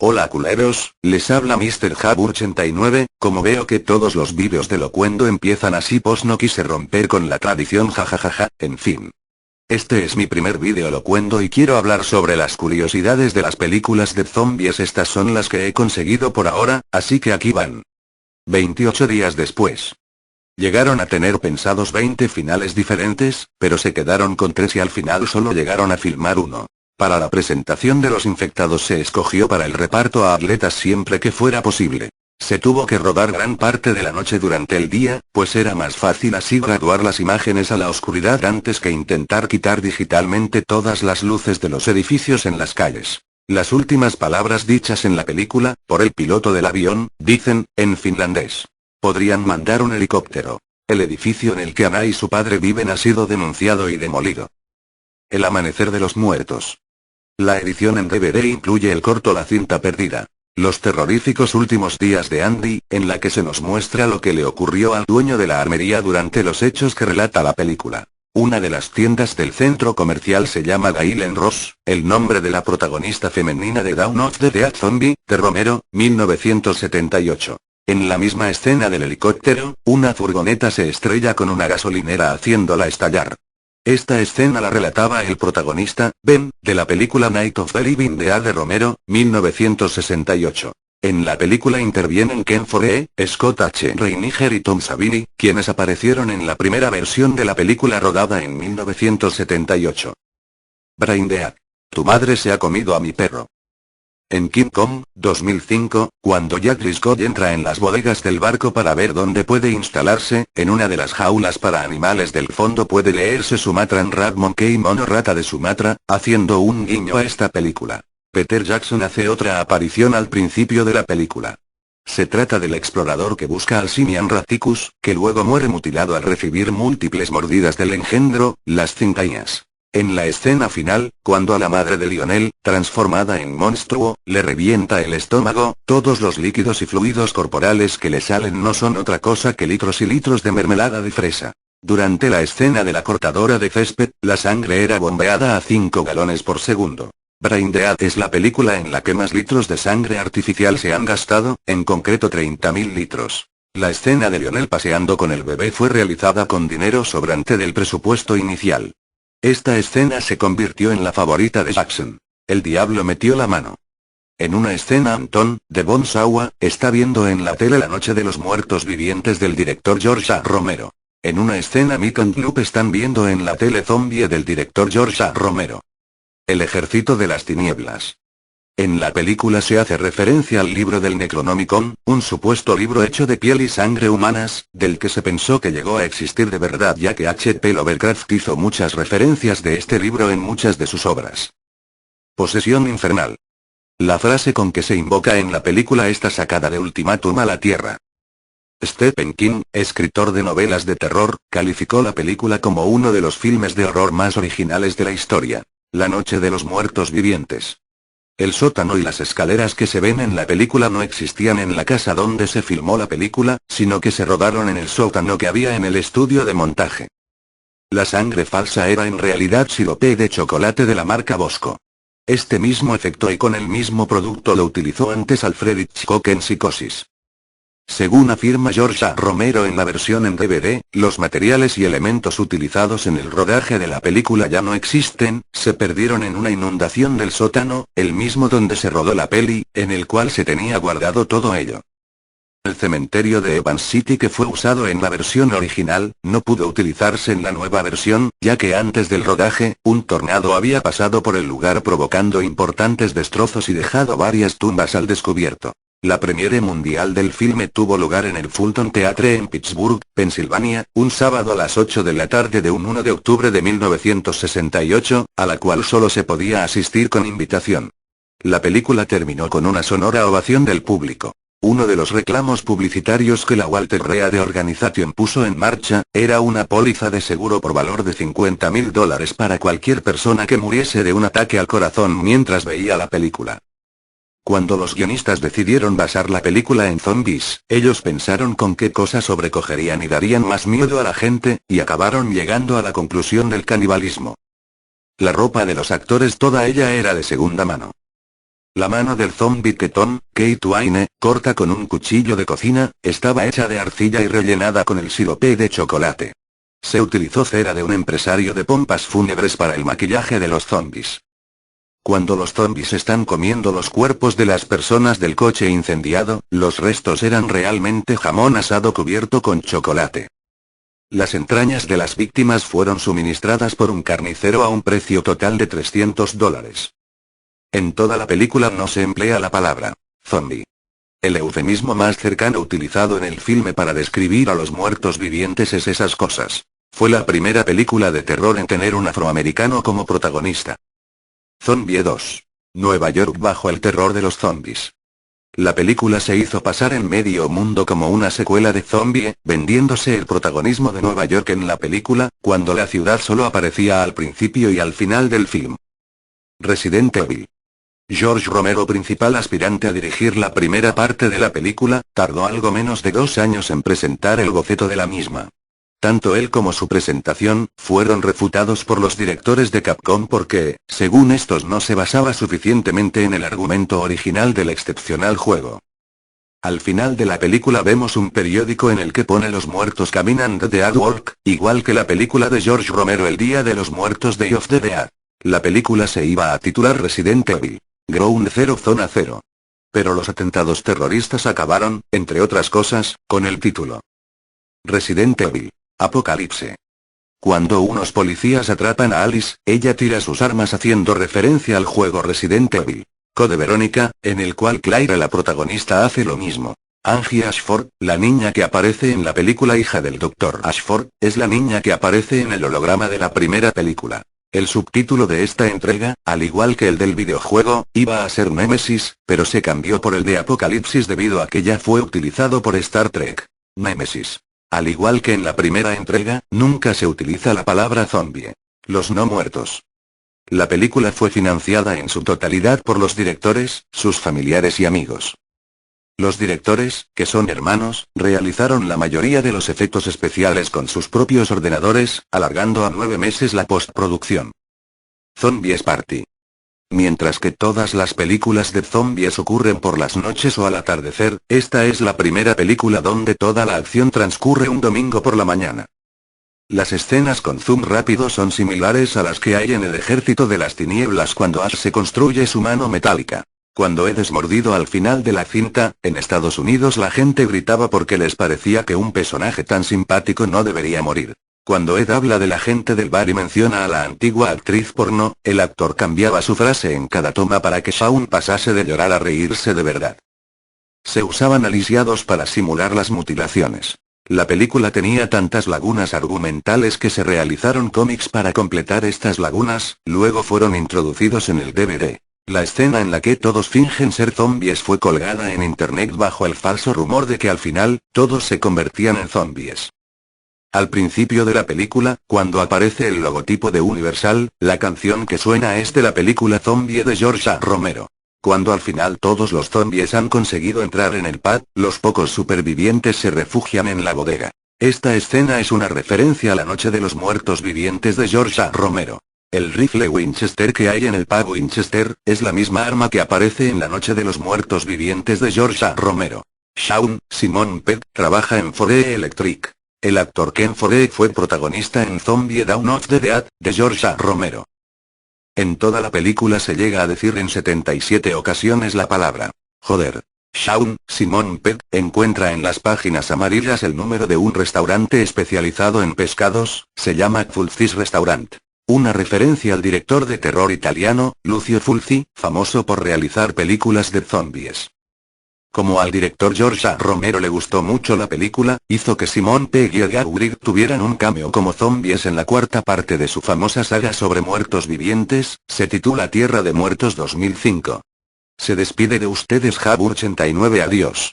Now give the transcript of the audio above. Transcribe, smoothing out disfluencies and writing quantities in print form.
Hola culeros, les habla Mr. Jab89, como veo que todos los vídeos de Locuendo empiezan así pues no quise romper con la tradición jajajaja, en fin. Este es mi primer vídeo Locuendo y quiero hablar sobre las curiosidades de las películas de zombies, estas son las que he conseguido por ahora, así que aquí van. 28 días después. Llegaron a tener pensados 20 finales diferentes, pero se quedaron con 3 y al final solo llegaron a filmar uno. Para la presentación de los infectados se escogió para el reparto a atletas siempre que fuera posible. Se tuvo que rodar gran parte de la noche durante el día, pues era más fácil así graduar las imágenes a la oscuridad antes que intentar quitar digitalmente todas las luces de los edificios en las calles. Las últimas palabras dichas en la película, por el piloto del avión, dicen, en finlandés. Podrían mandar un helicóptero. El edificio en el que Anna y su padre viven ha sido denunciado y demolido. El amanecer de los muertos. La edición en DVD incluye el corto La cinta perdida. Los terroríficos últimos días de Andy, en la que se nos muestra lo que le ocurrió al dueño de la armería durante los hechos que relata la película. Una de las tiendas del centro comercial se llama Galen Ross, el nombre de la protagonista femenina de Dawn of the Dead Zombie, de Romero, 1978. En la misma escena del helicóptero, una furgoneta se estrella con una gasolinera haciéndola estallar. Esta escena la relataba el protagonista, Ben, de la película Night of the Living Dead de Romero, 1968. En la película intervienen Ken Foree, Scott H. Reiniger y Tom Savini, quienes aparecieron en la primera versión de la película rodada en 1978. Braindead. Tu madre se ha comido a mi perro. En King Kong, 2005, cuando Jack Driscoll entra en las bodegas del barco para ver dónde puede instalarse, en una de las jaulas para animales del fondo puede leerse Sumatran Rat Monkey mono rata de Sumatra, haciendo un guiño a esta película. Peter Jackson hace otra aparición al principio de la película. Se trata del explorador que busca al simian Raticus, que luego muere mutilado al recibir múltiples mordidas del engendro, las cincañas. En la escena final, cuando a la madre de Lionel, transformada en monstruo, le revienta el estómago, todos los líquidos y fluidos corporales que le salen no son otra cosa que litros y litros de mermelada de fresa. Durante la escena de la cortadora de césped, la sangre era bombeada a 5 galones por segundo. Braindead es la película en la que más litros de sangre artificial se han gastado, en concreto 30.000 litros. La escena de Lionel paseando con el bebé fue realizada con dinero sobrante del presupuesto inicial. Esta escena se convirtió en la favorita de Jackson. El diablo metió la mano. En una escena Anton, de Bon Sawa, está viendo en la tele La noche de los muertos vivientes del director George A. Romero. En una escena Mick and Loop están viendo en la tele Zombie del director George A. Romero. El ejército de las tinieblas. En la película se hace referencia al libro del Necronomicon, un supuesto libro hecho de piel y sangre humanas, del que se pensó que llegó a existir de verdad ya que H.P. Lovecraft hizo muchas referencias de este libro en muchas de sus obras. Posesión infernal. La frase con que se invoca en la película está sacada de Ultimátum a la Tierra. Stephen King, escritor de novelas de terror, calificó la película como uno de los filmes de horror más originales de la historia. La noche de los muertos vivientes. El sótano y las escaleras que se ven en la película no existían en la casa donde se filmó la película, sino que se rodaron en el sótano que había en el estudio de montaje. La sangre falsa era en realidad sirope de chocolate de la marca Bosco. Este mismo efecto y con el mismo producto lo utilizó antes Alfred Hitchcock en Psicosis. Según afirma George A. Romero en la versión en DVD, los materiales y elementos utilizados en el rodaje de la película ya no existen, se perdieron en una inundación del sótano, el mismo donde se rodó la peli, en el cual se tenía guardado todo ello. El cementerio de Evans City que fue usado en la versión original, no pudo utilizarse en la nueva versión, ya que antes del rodaje, un tornado había pasado por el lugar provocando importantes destrozos y dejado varias tumbas al descubierto. La premiere mundial del filme tuvo lugar en el Fulton Theatre en Pittsburgh, Pensilvania, un sábado a las 8 de la tarde de un 1 de octubre de 1968, a la cual solo se podía asistir con invitación. La película terminó con una sonora ovación del público. Uno de los reclamos publicitarios que la Walter Reade Organization puso en marcha, era una póliza de seguro por valor de $50.000 para cualquier persona que muriese de un ataque al corazón mientras veía la película. Cuando los guionistas decidieron basar la película en zombies, ellos pensaron con qué cosas sobrecogerían y darían más miedo a la gente, y acabaron llegando a la conclusión del canibalismo. La ropa de los actores toda ella era de segunda mano. La mano del zombie que Tom, Kate Wayne, corta con un cuchillo de cocina, estaba hecha de arcilla y rellenada con el sirope de chocolate. Se utilizó cera de un empresario de pompas fúnebres para el maquillaje de los zombies. Cuando los zombies están comiendo los cuerpos de las personas del coche incendiado, los restos eran realmente jamón asado cubierto con chocolate. Las entrañas de las víctimas fueron suministradas por un carnicero a un precio total de $300. En toda la película no se emplea la palabra zombie. El eufemismo más cercano utilizado en el filme para describir a los muertos vivientes es esas cosas. Fue la primera película de terror en tener un afroamericano como protagonista. Zombie 2. Nueva York bajo el terror de los zombies. La película se hizo pasar en medio mundo como una secuela de Zombie, vendiéndose el protagonismo de Nueva York en la película, cuando la ciudad solo aparecía al principio y al final del film. Resident Evil. George Romero, principal aspirante a dirigir la primera parte de la película, tardó algo menos de 2 años en presentar el boceto de la misma. Tanto él como su presentación, fueron refutados por los directores de Capcom porque, según estos, no se basaba suficientemente en el argumento original del excepcional juego. Al final de la película vemos un periódico en el que pone los muertos caminan The Dead Walk, igual que la película de George Romero El Día de los Muertos Day of the Dead. La película se iba a titular Resident Evil. Ground Zero Zona Cero. Pero los atentados terroristas acabaron, entre otras cosas, con el título. Resident Evil. Apocalipse. Cuando unos policías atrapan a Alice, ella tira sus armas haciendo referencia al juego Resident Evil. Code Verónica, en el cual Claire, la protagonista, hace lo mismo. Angie Ashford, la niña que aparece en la película hija del Dr. Ashford, es la niña que aparece en el holograma de la primera película. El subtítulo de esta entrega, al igual que el del videojuego, iba a ser Nemesis, pero se cambió por el de Apocalipsis debido a que ya fue utilizado por Star Trek. Nemesis. Al igual que en la primera entrega, nunca se utiliza la palabra zombie. Los no muertos. La película fue financiada en su totalidad por los directores, sus familiares y amigos. Los directores, que son hermanos, realizaron la mayoría de los efectos especiales con sus propios ordenadores, alargando a 9 meses la postproducción. Zombies Party. Mientras que todas las películas de zombies ocurren por las noches o al atardecer, esta es la primera película donde toda la acción transcurre un domingo por la mañana. Las escenas con zoom rápido son similares a las que hay en el Ejército de las Tinieblas cuando Ash se construye su mano metálica. Cuando Ed es mordido al final de la cinta, en Estados Unidos la gente gritaba porque les parecía que un personaje tan simpático no debería morir. Cuando Ed habla de la gente del bar y menciona a la antigua actriz porno, el actor cambiaba su frase en cada toma para que Shaun pasase de llorar a reírse de verdad. Se usaban alisiados para simular las mutilaciones. La película tenía tantas lagunas argumentales que se realizaron cómics para completar estas lagunas, luego fueron introducidos en el DVD. La escena en la que todos fingen ser zombies fue colgada en internet bajo el falso rumor de que al final, todos se convertían en zombies. Al principio de la película, cuando aparece el logotipo de Universal, la canción que suena es de la película Zombie de George A. Romero. Cuando al final todos los zombies han conseguido entrar en el pub, los pocos supervivientes se refugian en la bodega. Esta escena es una referencia a La Noche de los Muertos Vivientes de George A. Romero. El rifle Winchester que hay en el pub Winchester, es la misma arma que aparece en La Noche de los Muertos Vivientes de George A. Romero. Shaun, Simon Pegg, trabaja en Fore Electric. El actor Ken Foree fue protagonista en Zombie Dawn of the Dead, de George A. Romero. En toda la película se llega a decir en 77 ocasiones la palabra joder. Shaun, Simon Pegg, encuentra en las páginas amarillas el número de un restaurante especializado en pescados, se llama Fulci's Restaurant. Una referencia al director de terror italiano, Lucio Fulci, famoso por realizar películas de zombies. Como al director George A. Romero le gustó mucho la película, hizo que Simon Pegg y Edgar Wright tuvieran un cameo como zombies en la cuarta parte de su famosa saga sobre muertos vivientes, se titula Tierra de Muertos 2005. Se despide de ustedes Jab89, adiós.